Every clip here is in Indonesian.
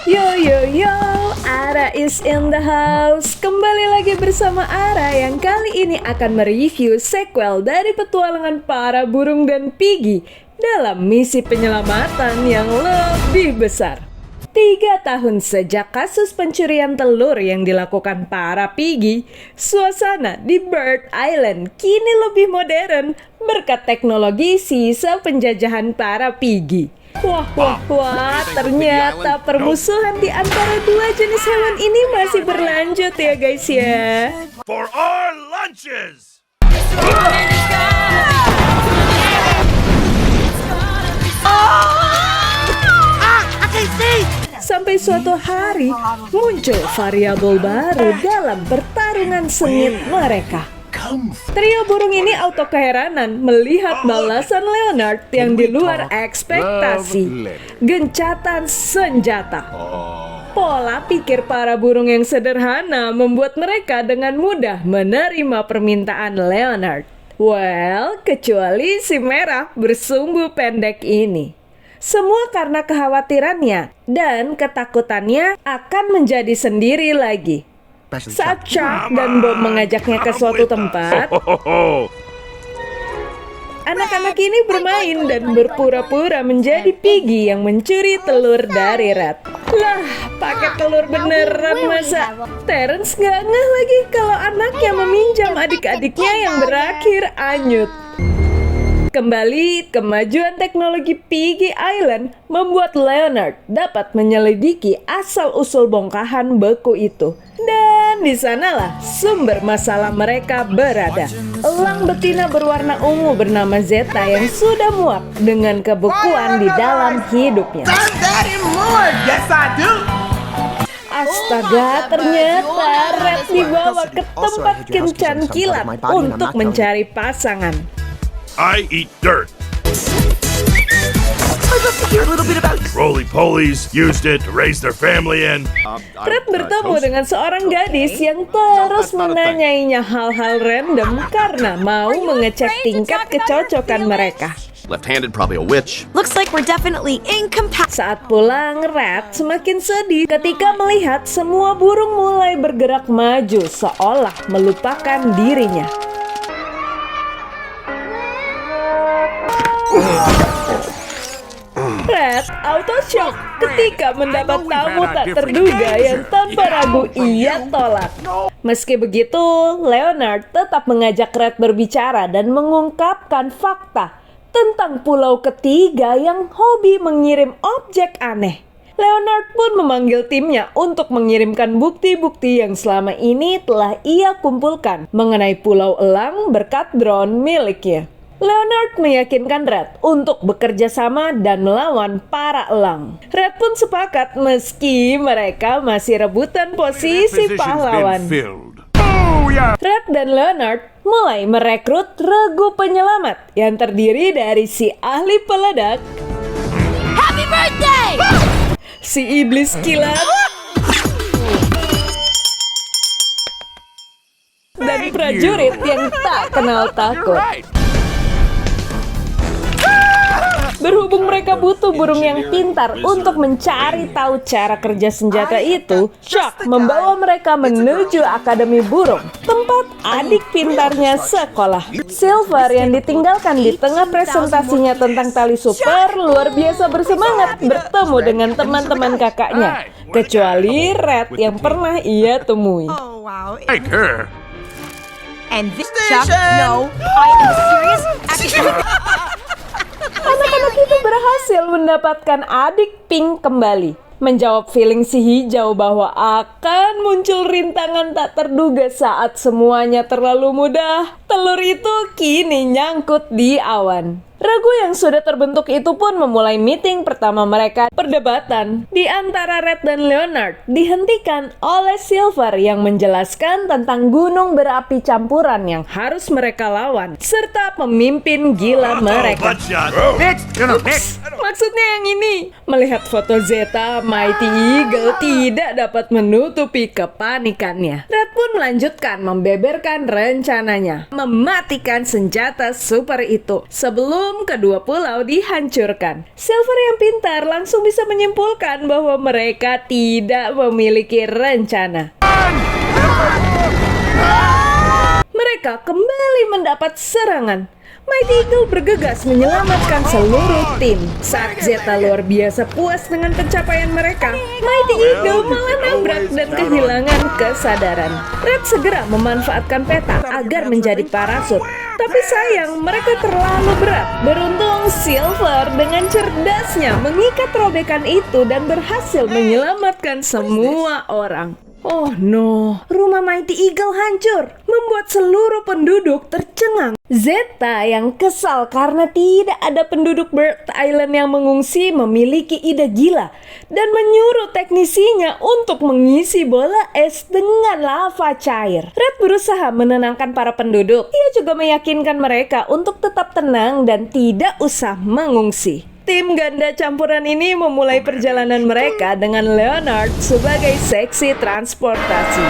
Yo yo yo, Ara is in the house. Kembali lagi bersama Ara yang kali ini akan mereview sequel dari petualangan para burung dan Piggy dalam misi penyelamatan yang lebih besar. 3 tahun sejak kasus pencurian telur yang dilakukan para Piggy, suasana di Bird Island kini lebih modern berkat teknologi sisa penjajahan para Piggy. Wah, ternyata permusuhan di antara dua jenis hewan ini masih berlanjut ya guys ya. For our lunches! Sampai suatu hari muncul variabel baru dalam pertarungan sengit mereka. Trio burung ini auto keheranan melihat balasan Leonard yang di luar ekspektasi. Gencatan senjata. Pola pikir para burung yang sederhana membuat mereka dengan mudah menerima permintaan Leonard. Well, kecuali si merah bersumbu pendek ini. Semua karena kekhawatirannya dan ketakutannya akan menjadi sendiri lagi. Saat Chuck dan Bob mengajaknya ke suatu tempat, anak-anak ini bermain dan berpura-pura menjadi Piggy yang mencuri telur dari Red. Lah, pakai telur beneran masa? Terence gak ngeh lagi kalau anaknya meminjam adik-adiknya yang berakhir anyut. Kembali, kemajuan teknologi Piggy Island membuat Leonard dapat menyelidiki asal-usul bongkahan beku itu. Dan di sanalah sumber masalah mereka berada. Elang betina berwarna ungu bernama Zeta yang sudah muak dengan kebekuan di dalam hidupnya. Astaga, ternyata Red dibawa ke tempat kencan kilat untuk mencari pasangan. I eat dirt. Roly-polies used it to raise their family in. Red bertemu dengan seorang gadis yang terus menanyainya hal-hal random karena mau mengecek tingkat kecocokan mereka. Left-handed, probably a witch. Looks like we're definitely incompatible. Saat pulang, Red semakin sedih ketika melihat semua burung mulai bergerak maju seolah melupakan dirinya. Red auto shock ketika mendapat tamu tak terduga yang tanpa ragu ia tolak. Meski begitu, Leonard tetap mengajak Red berbicara dan mengungkapkan fakta tentang pulau ketiga yang hobi mengirim objek aneh. Leonard pun memanggil timnya untuk mengirimkan bukti-bukti yang selama ini telah ia kumpulkan mengenai Pulau Elang berkat drone miliknya. Leonard meyakinkan Red untuk bekerja sama dan melawan para elang. Red pun sepakat meski mereka masih rebutan posisi pahlawan. Red dan Leonard mulai merekrut regu penyelamat yang terdiri dari si ahli peledak, Happy birthday! si iblis kilat, dan prajurit yang tak kenal takut. Berhubung mereka butuh burung yang pintar untuk mencari tahu cara kerja senjata itu, Chuck membawa mereka menuju Akademi Burung, tempat adik pintarnya sekolah. Silver yang ditinggalkan di tengah presentasinya tentang tali super luar biasa bersemangat bertemu dengan teman-teman kakaknya, kecuali Red yang pernah ia temui. Oh wow. Like her. And this Chuck, no, I am serious. Actually, Anak-anak itu berhasil mendapatkan adik Pink kembali. Menjawab feeling si hijau bahwa akan muncul rintangan tak terduga saat semuanya terlalu mudah. Telur itu kini nyangkut di awan. Regu yang sudah terbentuk itu pun memulai meeting pertama mereka. Perdebatan di antara Red dan Leonard dihentikan oleh Silver yang menjelaskan tentang gunung berapi campuran yang harus mereka lawan serta pemimpin gila mereka. Bloodshot. Maksud maksudnya yang ini. Melihat foto Zeta, Mighty Eagle tidak dapat menutupi kepanikannya. Red pun melanjutkan membeberkan rencananya, mematikan senjata super itu sebelum kedua pulau dihancurkan. Silver yang pintar langsung bisa menyimpulkan bahwa mereka tidak memiliki rencana. Mereka kembali mendapat serangan. Mighty Eagle bergegas menyelamatkan seluruh tim. Saat Zeta luar biasa puas dengan pencapaian mereka, Mighty Eagle malah nabrak dan kehilangan kesadaran. Red segera memanfaatkan peta agar menjadi parasut. Tapi sayang, mereka terlalu berat. Beruntung Silver dengan cerdasnya mengikat robekan itu dan berhasil menyelamatkan semua orang. Oh no, rumah Mighty Eagle hancur, membuat seluruh penduduk tercengang. Zeta yang kesal karena tidak ada penduduk Bird Island yang mengungsi memiliki ide gila dan menyuruh teknisinya untuk mengisi bola es dengan lava cair. Red berusaha menenangkan para penduduk. Ia juga meyakinkan mereka untuk tetap tenang dan tidak usah mengungsi. Tim ganda campuran ini memulai perjalanan mereka dengan Leonard sebagai seksi transportasi.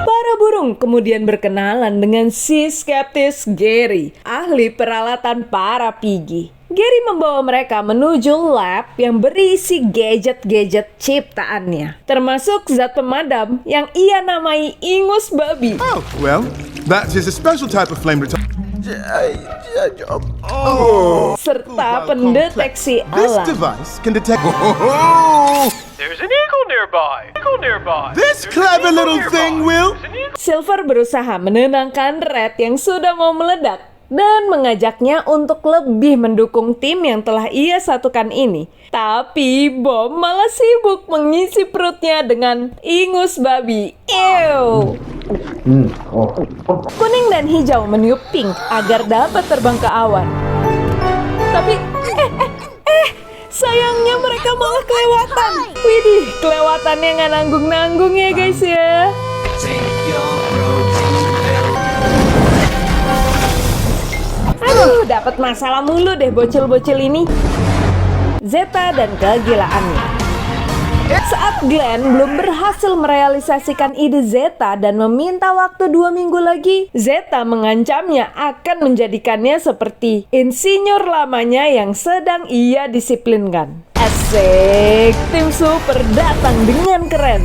Para burung kemudian berkenalan dengan si skeptis Gary, ahli peralatan para pigi. Gary membawa mereka menuju lab yang berisi gadget-gadget ciptaannya, termasuk zat pemadam yang ia namai ingus babi. Oh, well, that is a special type of flame retardant. Serta pendeteksi This alam. device can detect. There's an eagle nearby. This clever little thing will. Silver berusaha menenangkan Red yang sudah mau meledak dan mengajaknya untuk lebih mendukung tim yang telah ia satukan ini. Tapi bom malah sibuk mengisi perutnya dengan ingus babi. Ew. Kuning dan hijau meniup pink agar dapat terbang ke awan. Tapi sayangnya mereka malah kelewatan. Widih, kelewatannya nggak nanggung-nanggung ya guys ya. Aduh, dapat masalah mulu deh bocil-bocil ini. Zeta dan kegilaannya. Saat Glenn belum berhasil merealisasikan ide Zeta dan meminta waktu 2 minggu lagi, Zeta mengancamnya akan menjadikannya seperti insinyur lamanya yang sedang ia disiplinkan. Asik, tim super datang dengan keren.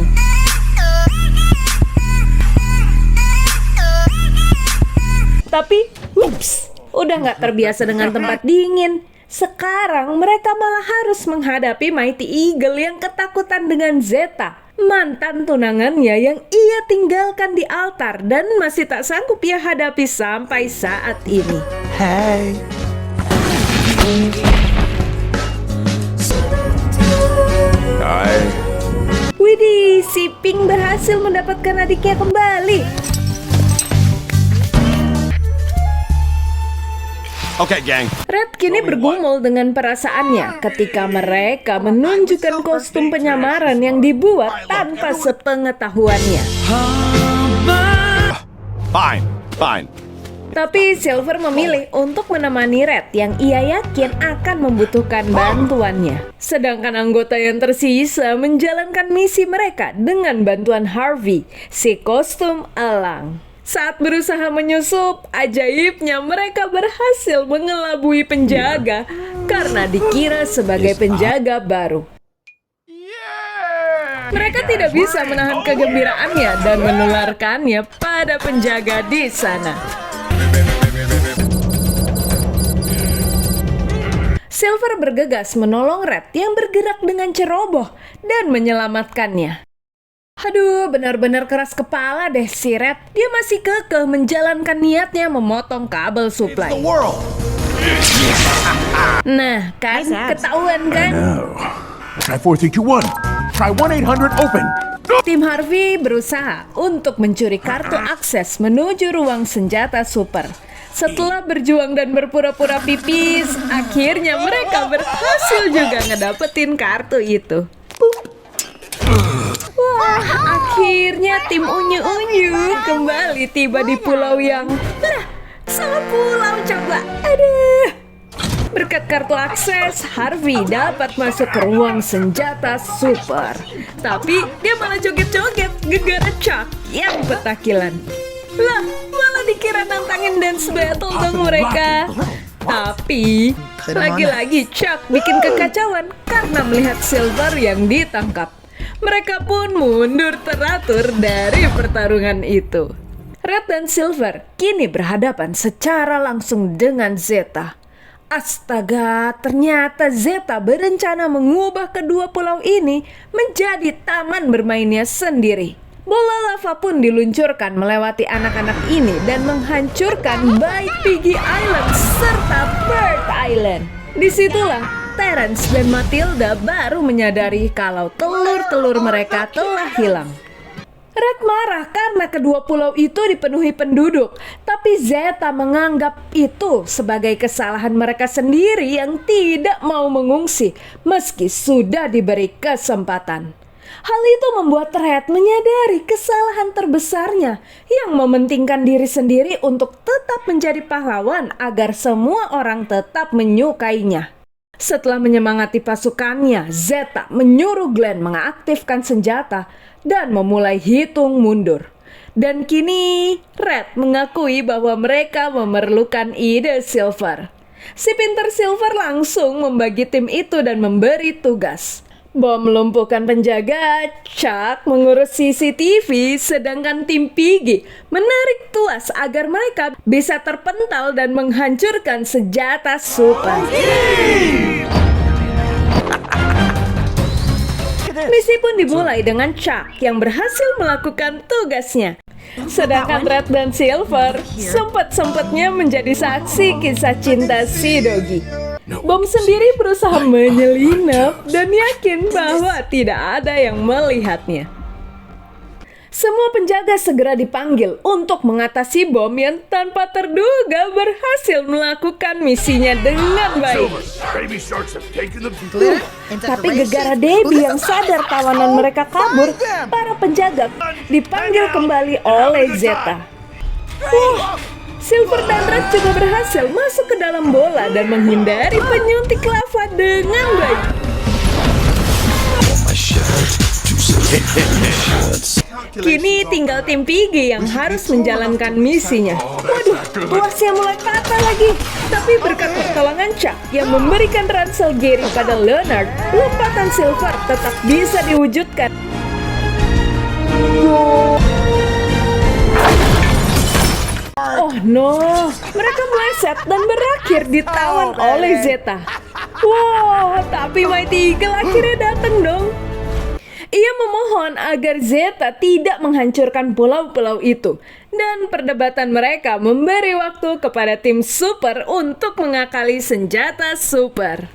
Tapi, ups, udah nggak terbiasa dengan tempat dingin. Sekarang mereka malah harus menghadapi Mighty Eagle yang ketakutan dengan Zeta, mantan tunangannya yang ia tinggalkan di altar dan masih tak sanggup ia hadapi sampai saat ini. Hey. Widih, si Pink berhasil mendapatkan adiknya kembali. Okay, gang. Red kini bergumul dengan perasaannya ketika mereka menunjukkan kostum penyamaran yang dibuat tanpa sepengetahuannya. Fine. Tapi Silver memilih untuk menemani Red yang ia yakin akan membutuhkan bantuannya. Sedangkan anggota yang tersisa menjalankan misi mereka dengan bantuan Harvey, si kostum elang. Saat berusaha menyusup, ajaibnya mereka berhasil mengelabui penjaga karena dikira sebagai penjaga baru. Mereka tidak bisa menahan kegembiraannya dan menularkannya pada penjaga di sana. Silver bergegas menolong Red yang bergerak dengan ceroboh dan menyelamatkannya. Aduh, benar-benar keras kepala deh si Red. Dia masih kekeh menjalankan niatnya memotong kabel suplai. Nah, kan ketahuan kan? Try 4321. Try 1-800-OPEN. Tim Harvey berusaha untuk mencuri kartu akses menuju ruang senjata super. Setelah berjuang dan berpura-pura pipis, akhirnya mereka berhasil juga ngedapetin kartu itu. Wah, akhirnya tim unyu-unyu kembali tiba di pulau yang... Lah, salah pulau coba. Aduh. Berkat kartu akses, Harvey dapat masuk ke ruang senjata super. Tapi dia malah joget-joget gegara Chuck yang petakilan. Lah, malah dikira nantangin dance battle dong mereka. Tapi, lagi-lagi Chuck bikin kekacauan karena melihat Silver yang ditangkap. Mereka pun mundur teratur dari pertarungan itu. Red dan Silver kini berhadapan secara langsung dengan Zeta. Astaga, ternyata Zeta berencana mengubah kedua pulau ini menjadi taman bermainnya sendiri. Bola lava pun diluncurkan melewati anak-anak ini dan menghancurkan baik Piggy Island serta Bird Island. Disitulah Terence dan Matilda baru menyadari kalau telur-telur mereka telah hilang. Red marah karena kedua pulau itu dipenuhi penduduk, tapi Zeta menganggap itu sebagai kesalahan mereka sendiri yang tidak mau mengungsi meski sudah diberi kesempatan. Hal itu membuat Red menyadari kesalahan terbesarnya yang mementingkan diri sendiri untuk tetap menjadi pahlawan agar semua orang tetap menyukainya. Setelah menyemangati pasukannya, Zeta menyuruh Glenn mengaktifkan senjata dan memulai hitung mundur. Dan kini Red mengakui bahwa mereka memerlukan ide Silver. Si pintar Silver langsung membagi tim itu dan memberi tugas. Bom melumpuhkan penjaga, Chuck mengurus CCTV, sedangkan tim Piggy menarik tuas agar mereka bisa terpental dan menghancurkan senjata super. Misi pun dimulai dengan Chuck yang berhasil melakukan tugasnya. Sedangkan Red dan Silver sempat-sempatnya menjadi saksi kisah cinta si Doggy. Bom sendiri berusaha menyelinap dan yakin bahwa tidak ada yang melihatnya. Semua penjaga segera dipanggil untuk mengatasi bom yang tanpa terduga berhasil melakukan misinya dengan baik. Tapi gegara Debbie yang sadar tawanan mereka kabur, para penjaga dipanggil kembali oleh Zeta. Silver dan Red juga berhasil masuk ke dalam bola dan menghindari penyuntik lava dengan baik. Kini tinggal tim Piggy yang harus menjalankan misinya. Waduh, tuasnya mulai patah lagi. Tapi berkat pertolongan Chuck yang memberikan ransel Gary pada Leonard, lompatan Silver tetap bisa diwujudkan. Oh no, mereka meleset dan berakhir ditawan oleh Zeta. Wow, tapi Mighty Eagle akhirnya datang dong. Ia memohon agar Zeta tidak menghancurkan pulau-pulau itu. Dan perdebatan mereka memberi waktu kepada tim super untuk mengakali senjata super.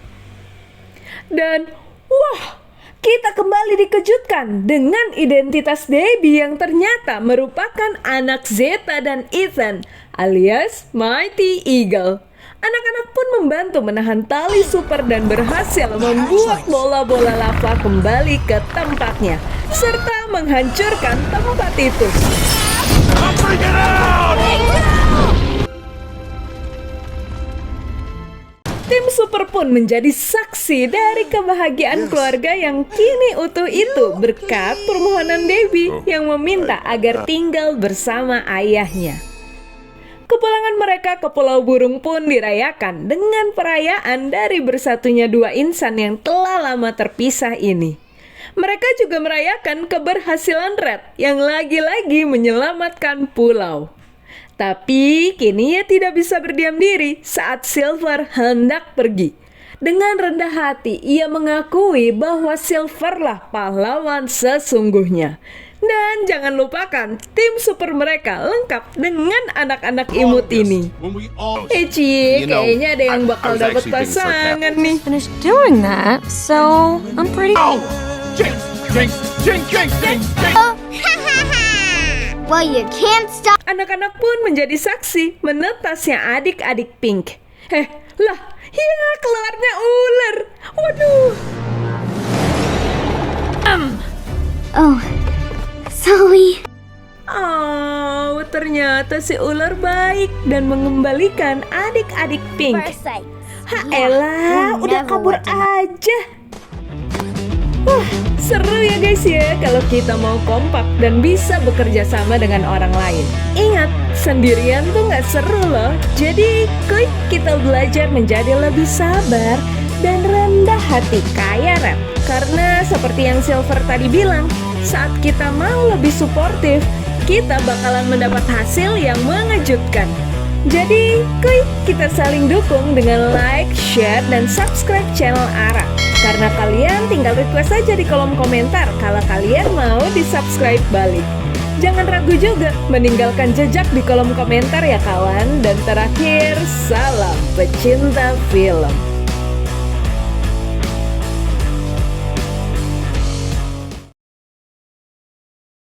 Dan wah, kita kembali dikejutkan dengan identitas Debbie yang ternyata merupakan anak Zeta dan Ethan alias Mighty Eagle. Anak-anak pun membantu menahan tali super dan berhasil membuat bola-bola lava kembali ke tempatnya serta menghancurkan tempat itu. Tim super pun menjadi saksi dari kebahagiaan keluarga yang kini utuh itu berkat permohonan Debbie yang meminta agar tinggal bersama ayahnya. Kepulangan mereka ke Pulau Burung pun dirayakan dengan perayaan dari bersatunya dua insan yang telah lama terpisah ini. Mereka juga merayakan keberhasilan Red yang lagi-lagi menyelamatkan pulau. Tapi kini ia tidak bisa berdiam diri saat Silver hendak pergi. Dengan rendah hati ia mengakui bahwa Silverlah pahlawan sesungguhnya. Dan jangan lupakan, tim super mereka lengkap dengan anak-anak imut ini. Cie, kayaknya ada yang bakal dapat pasangan nih. Finished doing that, so I'm pretty. Well, you can't stop. Anak-anak pun menjadi saksi menetasnya adik-adik Pink. Lah, ya keluarnya ular. Waduh. Oh, sorry. Oh, ternyata si ular baik dan mengembalikan adik-adik Pink. sight. Haelah, udah kabur aja. Wah, seru ya guys ya kalau kita mau kompak dan bisa bekerja sama dengan orang lain. Ingat, sendirian tuh nggak seru loh. Jadi, klik kita belajar menjadi lebih sabar dan rendah hati kayak Red. Karena seperti yang Silver tadi bilang, saat kita mau lebih suportif, kita bakalan mendapat hasil yang mengejutkan. Jadi, klik kita saling dukung dengan like, share, dan subscribe channel Ara. Karena kalian tinggal request aja di kolom komentar kalau kalian mau di-subscribe balik. Jangan ragu juga meninggalkan jejak di kolom komentar ya kawan. Dan terakhir, salam pecinta film.